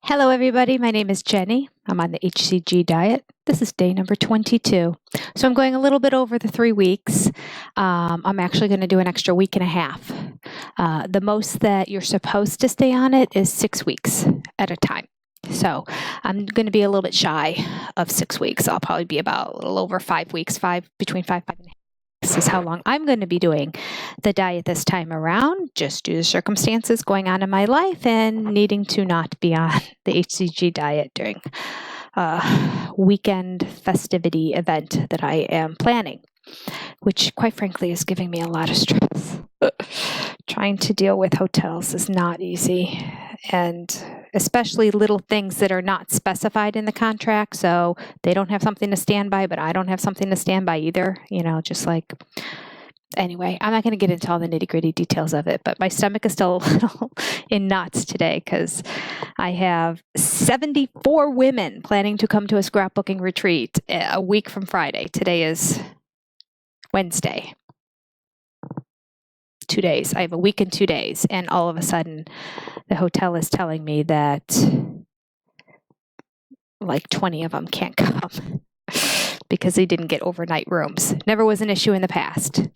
Hello, everybody. My name is Jenny. I'm on the hCG diet. This is day number 22. So I'm going a little bit over the 3 weeks. I'm actually going to do an extra week and a half. The most that you're supposed to stay on it is 6 weeks at a time. So I'm going to be a little bit shy of 6 weeks. I'll probably be about a little over 5 weeks, between 5 and a half. This is how long I'm going to be doing the diet this time around, just due to circumstances going on in my life and needing to not be on the hCG diet during a weekend festivity event that I am planning, which quite frankly is giving me a lot of stress. Trying to deal with hotels is not easy, and especially little things that are not specified in the contract. So they don't have something to stand by, but I don't have something to stand by either. Just like, anyway, I'm not going to get into all the nitty gritty details of it, but my stomach is still a little in knots today because I have 74 women planning to come to a scrapbooking retreat a week from Friday. Today is Wednesday. 2 days. I have a week and 2 days. And all of a sudden, the hotel is telling me that like 20 of them can't come because they didn't get overnight rooms. Never was an issue in the past.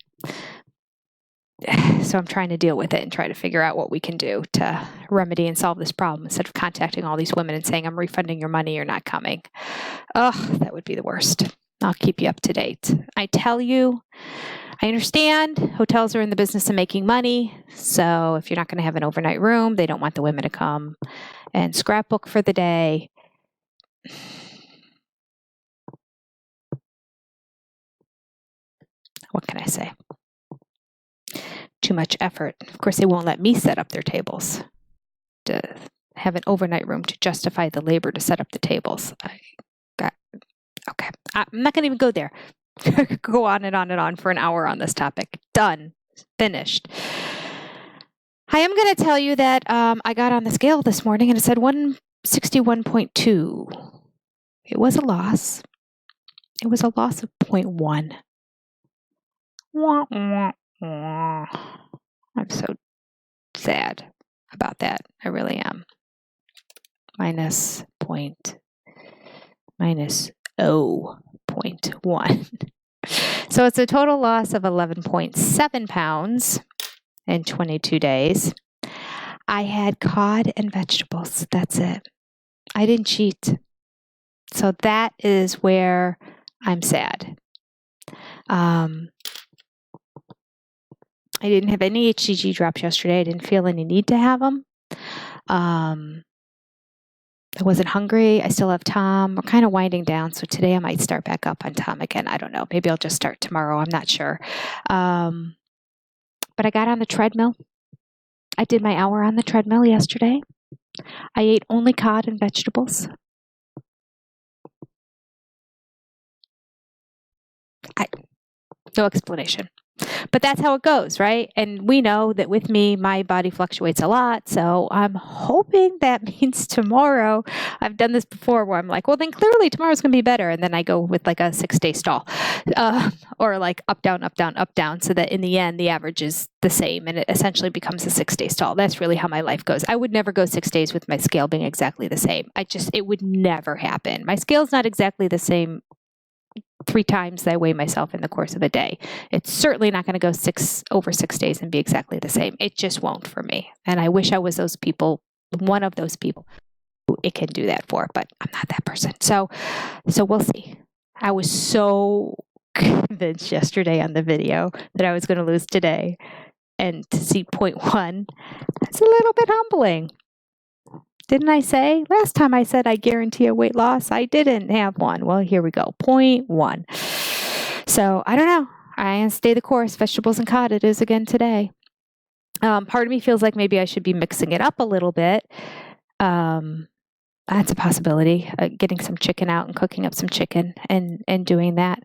So I'm trying to deal with it and try to figure out what we can do to remedy and solve this problem instead of contacting all these women and saying, I'm refunding your money, you're not coming. Oh, that would be the worst. I'll keep you up to date. I tell you, I understand hotels are in the business of making money. So if you're not going to have an overnight room, they don't want the women to come and scrapbook for the day. What can I say? Too much effort. Of course, they won't let me set up their tables to have an overnight room to justify the labor to set up the tables. Okay. I'm not going to even go there. Go on and on and on for an hour on this topic. Done. Finished. I am going to tell you that I got on the scale this morning and it said 161.2. It was a loss. It was a loss of 0.1. I'm so sad about that. I really am. Minus 0.1. So it's a total loss of 11.7 pounds in 22 days. I had cod and vegetables. That's it. I didn't cheat. So that is where I'm sad. I didn't have any hCG drops yesterday. I didn't feel any need to have them. I wasn't hungry. I still have Tom. We're kind of winding down. So today I might start back up on Tom again. I don't know. Maybe I'll just start tomorrow. I'm not sure. But I got on the treadmill. I did my hour on the treadmill yesterday. I ate only cod and vegetables. No explanation. But that's how it goes, right? And we know that with me, my body fluctuates a lot. So I'm hoping that means tomorrow. I've done this before where I'm like, well, then clearly tomorrow's going to be better. And then I go with like a 6-day stall or like up, down, up, down, up, down. So that in the end, the average is the same and it essentially becomes a 6-day stall. That's really how my life goes. I would never go 6 days with my scale being exactly the same. It would never happen. My scale's not exactly the same 3 times that I weigh myself in the course of a day. It's certainly not going to go over 6 days and be exactly the same. It just won't for me. And I wish I was one of those people who it can do that for, but I'm not that person. So we'll see. I was so convinced yesterday on the video that I was going to lose today, and to see 0.1, that's a little bit humbling. Didn't I say? Last time I said I guarantee a weight loss, I didn't have one. Well, here we go, 0.1. So I don't know. I stay the course. Vegetables and cod it is again today. Part of me feels like maybe I should be mixing it up a little bit. That's a possibility. Getting some chicken out and cooking up some chicken and doing that.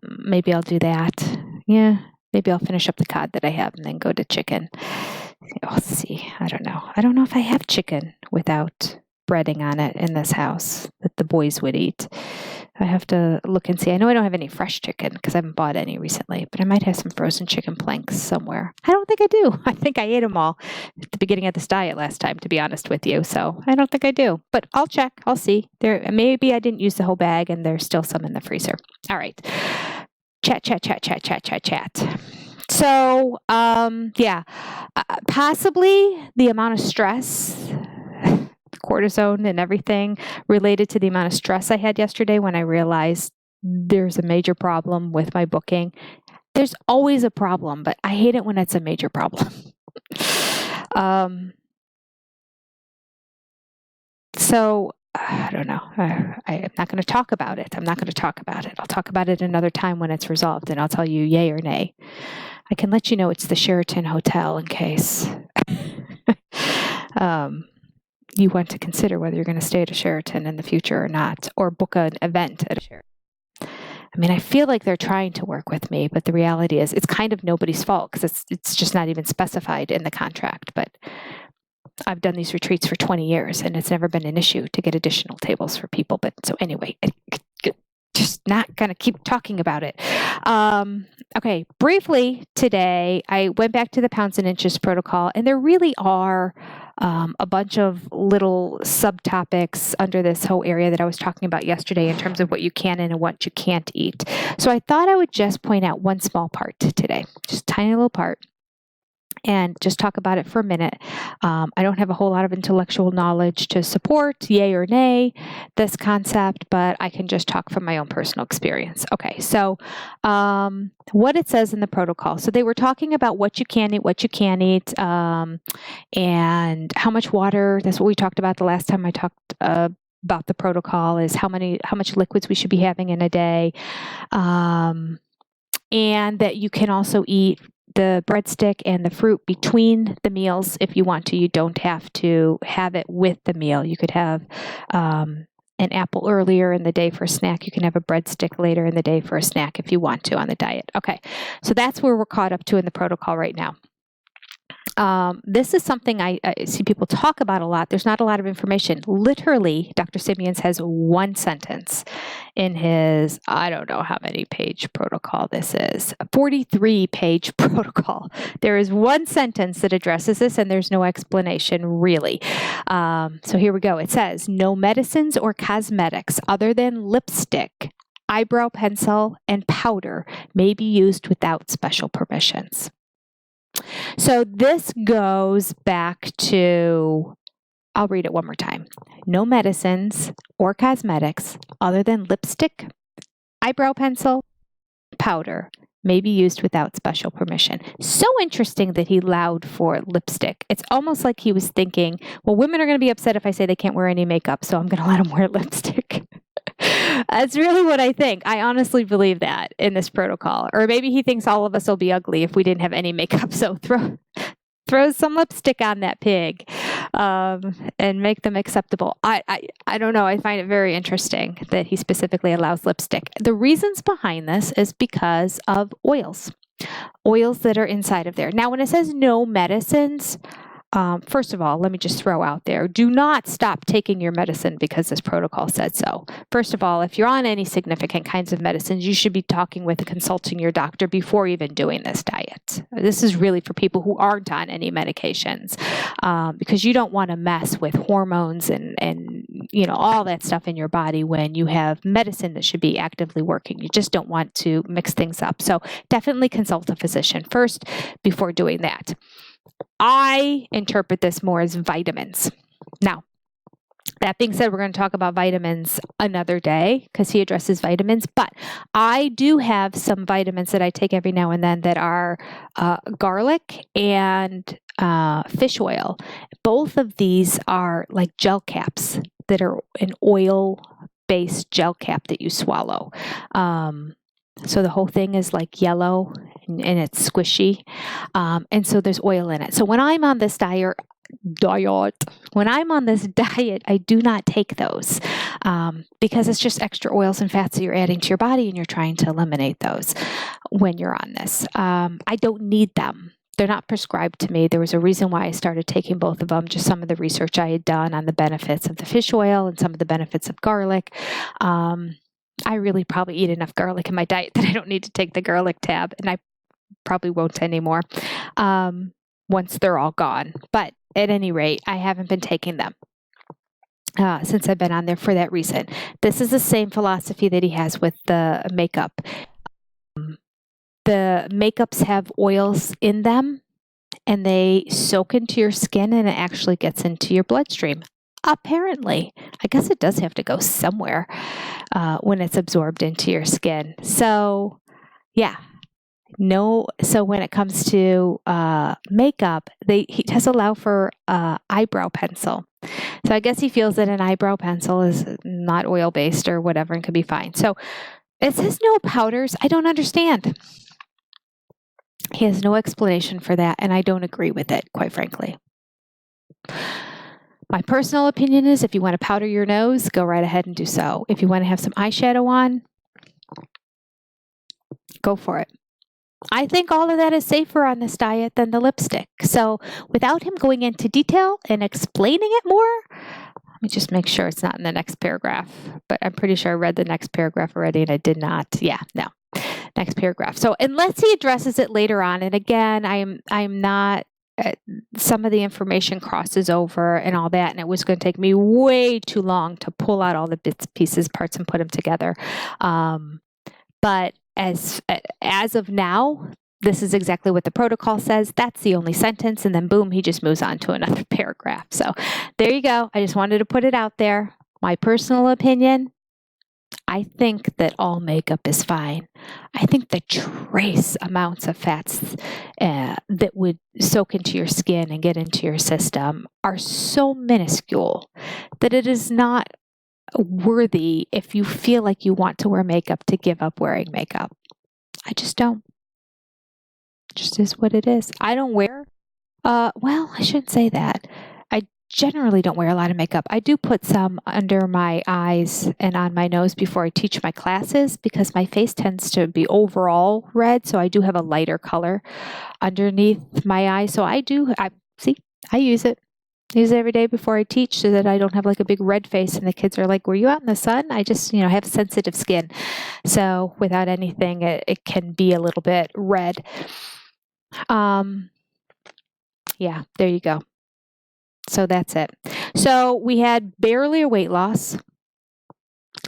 Maybe I'll do that. Yeah, maybe I'll finish up the cod that I have and then go to chicken. We'll see. I don't know. I don't know if I have chicken without breading on it in this house that the boys would eat. I have to look and see. I know I don't have any fresh chicken because I haven't bought any recently, but I might have some frozen chicken planks somewhere. I don't think I do. I think I ate them all at the beginning of this diet last time, to be honest with you. So I don't think I do, but I'll check. I'll see. Maybe I didn't use the whole bag and there's still some in the freezer. All right. Chat. So, possibly the amount of stress, cortisone and everything related to the amount of stress I had yesterday when I realized there's a major problem with my booking. There's always a problem, but I hate it when it's a major problem. So I don't know. I'm not going to talk about it. I'll talk about it another time when it's resolved, and I'll tell you yay or nay. I can let you know it's the Sheraton Hotel in case you want to consider whether you're going to stay at a Sheraton in the future or not, or book an event at a Sheraton. I mean, I feel like they're trying to work with me, but the reality is it's kind of nobody's fault because it's just not even specified in the contract. But I've done these retreats for 20 years and it's never been an issue to get additional tables for people. But so anyway, just not going to keep talking about it. Okay, briefly today, I went back to the pounds and inches protocol, and there really are a bunch of little subtopics under this whole area that I was talking about yesterday in terms of what you can and what you can't eat. So I thought I would just point out one small part today, just a tiny little part, and just talk about it for a minute. I don't have a whole lot of intellectual knowledge to support, yay or nay, this concept, but I can just talk from my own personal experience. Okay, so what it says in the protocol. So they were talking about what you can eat, what you can't eat, and how much water. That's what we talked about the last time I talked about the protocol, is how much liquids we should be having in a day, and that you can also eat the breadstick and the fruit between the meals if you want to. You don't have to have it with the meal. You could have an apple earlier in the day for a snack. You can have a breadstick later in the day for a snack if you want to on the diet. Okay, so that's where we're caught up to in the protocol right now. This is something I see people talk about a lot. There's not a lot of information. Literally, Dr. Simeon has one sentence in his, I don't know how many page protocol this is, a 43-page protocol. There is one sentence that addresses this, and there's no explanation, really. So here we go. It says, no medicines or cosmetics other than lipstick, eyebrow pencil, and powder may be used without special permissions. So this goes back to, I'll read it one more time. No medicines or cosmetics other than lipstick, eyebrow pencil, powder may be used without special permission. So interesting that he allowed for lipstick. It's almost like he was thinking, well, women are going to be upset if I say they can't wear any makeup, so I'm going to let them wear lipstick. That's really what I think. I honestly believe that in this protocol. Or maybe he thinks all of us will be ugly if we didn't have any makeup. So throw some lipstick on that pig and make them acceptable. I don't know. I find it very interesting that he specifically allows lipstick. The reasons behind this is because of oils that are inside of there. Now, when it says no medicines, first of all, let me just throw out there, do not stop taking your medicine because this protocol said so. First of all, if you're on any significant kinds of medicines, you should be talking with and consulting your doctor before even doing this diet. This is really for people who aren't on any medications, because you don't want to mess with hormones and all that stuff in your body when you have medicine that should be actively working. You just don't want to mix things up. So definitely consult a physician first before doing that. I interpret this more as vitamins. Now, that being said, we're going to talk about vitamins another day because he addresses vitamins, but I do have some vitamins that I take every now and then that are garlic and fish oil. Both of these are like gel caps that are an oil-based gel cap that you swallow. So the whole thing is like yellow and it's squishy. And so there's oil in it. So when I'm on this diet, I do not take those because it's just extra oils and fats that you're adding to your body and you're trying to eliminate those when you're on this. I don't need them. They're not prescribed to me. There was a reason why I started taking both of them, just some of the research I had done on the benefits of the fish oil and some of the benefits of garlic. I really probably eat enough garlic in my diet that I don't need to take the garlic tab, and I probably won't anymore once they're all gone. But at any rate, I haven't been taking them since I've been on there for that reason. This is the same philosophy that he has with the makeup. The makeups have oils in them, and they soak into your skin, and it actually gets into your bloodstream. Apparently, I guess it does have to go somewhere when it's absorbed into your skin. So, yeah. No, so when it comes to makeup, he does allow for eyebrow pencil. So I guess he feels that an eyebrow pencil is not oil-based or whatever and could be fine. So it says no powders. I don't understand. He has no explanation for that, and I don't agree with it, quite frankly. My personal opinion is if you want to powder your nose, go right ahead and do so. If you want to have some eyeshadow on, go for it. I think all of that is safer on this diet than the lipstick. So without him going into detail and explaining it more, let me just make sure it's not in the next paragraph. But I'm pretty sure I read the next paragraph already and I did not. Yeah, no. Next paragraph. So unless he addresses it later on, and again, I'm not, some of the information crosses over and all that, and it was going to take me way too long to pull out all the bits, pieces, parts, and put them together. But as of now, this is exactly what the protocol says. That's the only sentence, and then boom, he just moves on to another paragraph. So there you go. I just wanted to put it out there. My personal opinion, I think that all makeup is fine. I think the trace amounts of fats that would soak into your skin and get into your system are so minuscule that it is not worthy if you feel like you want to wear makeup to give up wearing makeup. I just don't. It just is what it is. I don't wear, well, I shouldn't say that. I generally don't wear a lot of makeup. I do put some under my eyes and on my nose before I teach my classes because my face tends to be overall red, so I do have a lighter color underneath my eyes. So I use it. Use it every day before I teach so that I don't have like a big red face and the kids are like, were you out in the sun? I just, have sensitive skin. So without anything, it can be a little bit red. Yeah, there you go. So that's it. So we had barely a weight loss. A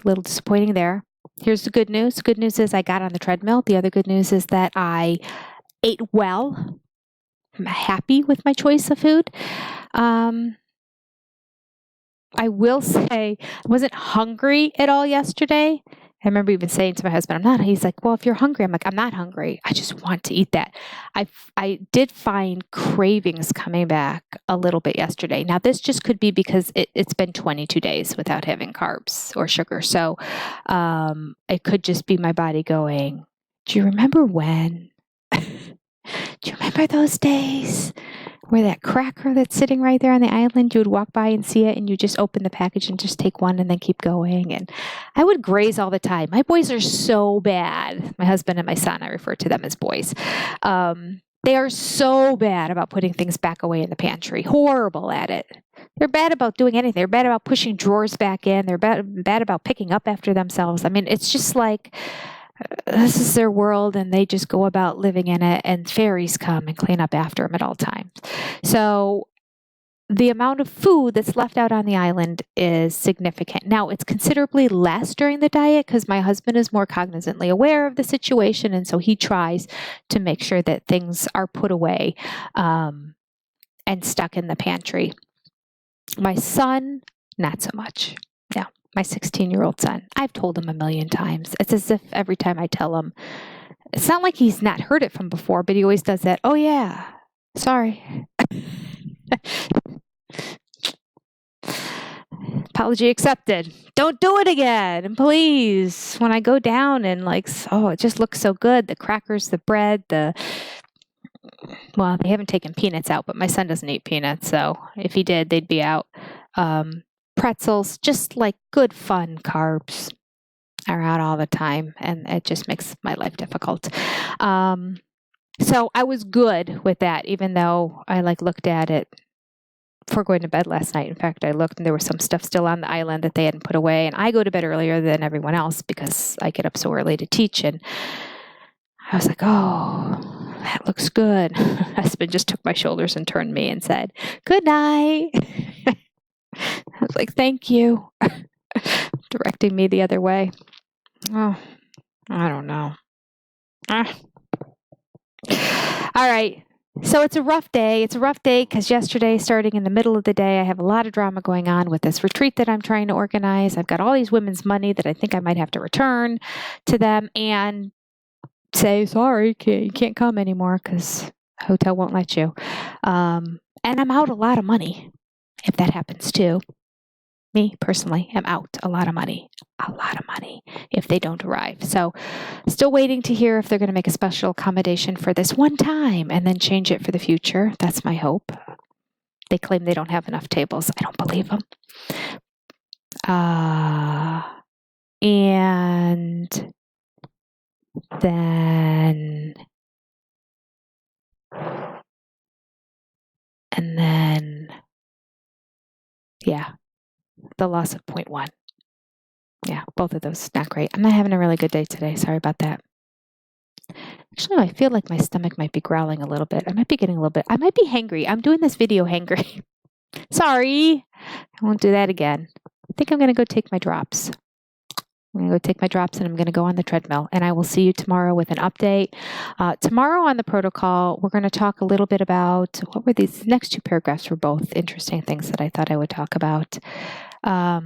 little disappointing there. Here's the good news. Good news is I got on the treadmill. The other good news is that I ate well. I'm happy with my choice of food. I will say I wasn't hungry at all yesterday. I remember even saying to my husband, I'm not. He's like, well, if you're hungry, I'm like, I'm not hungry. I just want to eat that. I did find cravings coming back a little bit yesterday. Now, this just could be because it's been 22 days without having carbs or sugar. So it could just be my body going, do you remember when? Do you remember those days where that cracker that's sitting right there on the island, you would walk by and see it and you just open the package and just take one and then keep going? And I would graze all the time. My boys are so bad. My husband and my son, I refer to them as boys. They are so bad about putting things back away in the pantry. Horrible at it. They're bad about doing anything. They're bad about pushing drawers back in. They're bad about picking up after themselves. I mean, it's just like this is their world and they just go about living in it, and fairies come and clean up after them at all times. So the amount of food that's left out on the island is significant. Now, it's considerably less during the diet because my husband is more cognizantly aware of the situation, and so he tries to make sure that things are put away and stuck in the pantry. My son, not so much. No. My 16-year-old son. I've told him a million times. It's as if every time I tell him, it's not like he's not heard it from before, but he always does that. Oh yeah, sorry. Apology accepted. Don't do it again. And please, when I go down and it just looks so good. The crackers, the bread, well, they haven't taken peanuts out, but my son doesn't eat peanuts. So if he did, they'd be out. Pretzels, just like good fun carbs are out all the time, and it just makes my life difficult. So I was good with that, even though I looked at it before going to bed last night. In fact, I looked and there was some stuff still on the island that they hadn't put away. And I go to bed earlier than everyone else because I get up so early to teach. And I was like, oh, that looks good. Husband just took my shoulders and turned me and said, good night. I was like, thank you. Directing me the other way. Oh, I don't know. All right. So it's a rough day. It's a rough day because yesterday, starting in the middle of the day, I have a lot of drama going on with this retreat that I'm trying to organize. I've got all these women's money that I think I might have to return to them and say, sorry, you can't come anymore because the hotel won't let you. And I'm out a lot of money if that happens too. Me personally am out a lot of money if they don't arrive. So still waiting to hear if they're going to make a special accommodation for this one time and then change it for the future. That's my hope. They claim they don't have enough tables. I don't believe them. And then, yeah. The loss of 0.1. Yeah, both of those not great. I'm not having a really good day today. Sorry about that. Actually, I feel like my stomach might be growling a little bit. I might be getting a little bit. I might be hangry. I'm doing this video hangry. Sorry. I won't do that again. I think I'm going to go take my drops. I'm going to go take my drops and I'm going to go on the treadmill. And I will see you tomorrow with an update. Tomorrow on the protocol, we're going to talk a little bit about, what were these? The next two paragraphs were both interesting things that I thought I would talk about. No,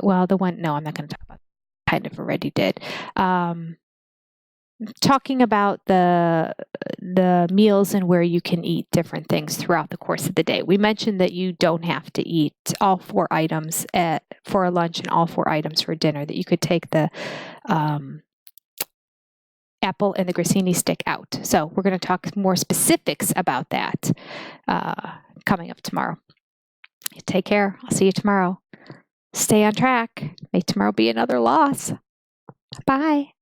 well, the one, no, I'm not going to talk about. Kind of already did. Talking about the meals and where you can eat different things throughout the course of the day. We mentioned that you don't have to eat all 4 items for a lunch and all 4 items for dinner, that you could take the apple and the grissini stick out. So we're going to talk more specifics about that coming up tomorrow. Take care. I'll see you tomorrow. Stay on track. May tomorrow be another loss. Bye.